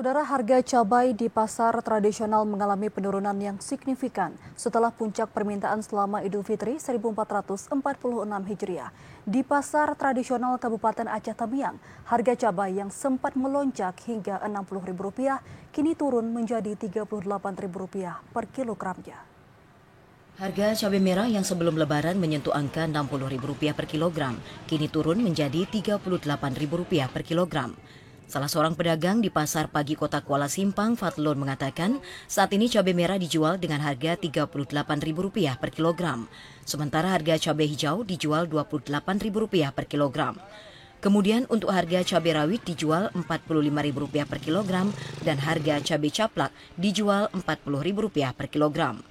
Saudara, harga cabai di pasar tradisional mengalami penurunan yang signifikan setelah puncak permintaan selama Idul Fitri 1446 Hijriah. Di pasar tradisional Kabupaten Aceh Tamiang, harga cabai yang sempat melonjak hingga Rp60.000 kini turun menjadi Rp38.000 per kilogramnya. Harga cabai merah yang sebelum lebaran menyentuh angka Rp60.000 per kilogram, kini turun menjadi Rp38.000 per kilogram. Salah seorang pedagang di Pasar Pagi Kota Kuala Simpang, Fatlun, mengatakan saat ini cabai merah dijual dengan harga Rp38.000 per kilogram, sementara harga cabai hijau dijual Rp28.000 per kilogram. Kemudian untuk harga cabai rawit dijual Rp45.000 per kilogram dan harga cabai caplak dijual Rp40.000 per kilogram.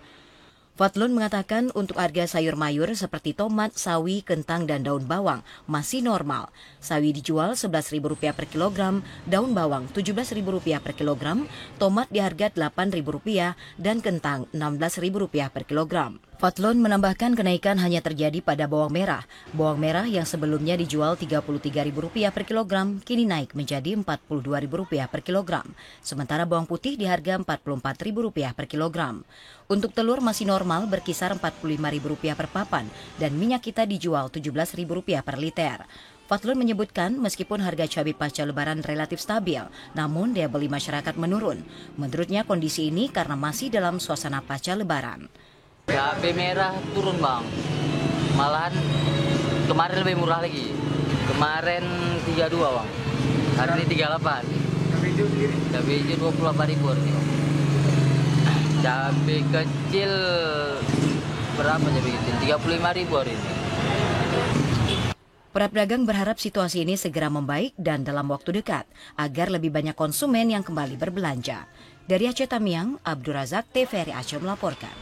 Fatlun mengatakan untuk harga sayur mayur seperti tomat, sawi, kentang, dan daun bawang masih normal. Sawi dijual Rp11.000 per kilogram, daun bawang Rp17.000 per kilogram, tomat di harga Rp8.000 dan kentang Rp16.000 per kilogram. Fatlun menambahkan kenaikan hanya terjadi pada bawang merah. Bawang merah yang sebelumnya dijual Rp33.000 per kilogram kini naik menjadi Rp42.000 per kilogram. Sementara bawang putih di harga Rp44.000 per kilogram. Untuk telur masih normal berkisar Rp45.000 per papan dan minyak kita dijual Rp17.000 per liter. Fatlun menyebutkan meskipun harga cabai pasca lebaran relatif stabil, namun daya beli masyarakat menurun. Menurutnya kondisi ini karena masih dalam suasana pasca lebaran. Cabai merah turun bang, malahan kemarin lebih murah lagi. Kemarin 32 bang, hari ini 38. Cabai hijau sendiri? Cabai hijau 28.000 hari ini. Cabai kecil berapa cabai kecil? 35.000 hari ini. Para pedagang berharap situasi ini segera membaik dan dalam waktu dekat agar lebih banyak konsumen yang kembali berbelanja. Dari Aceh Tamiang, Abdul Razak, TVRI Aceh melaporkan.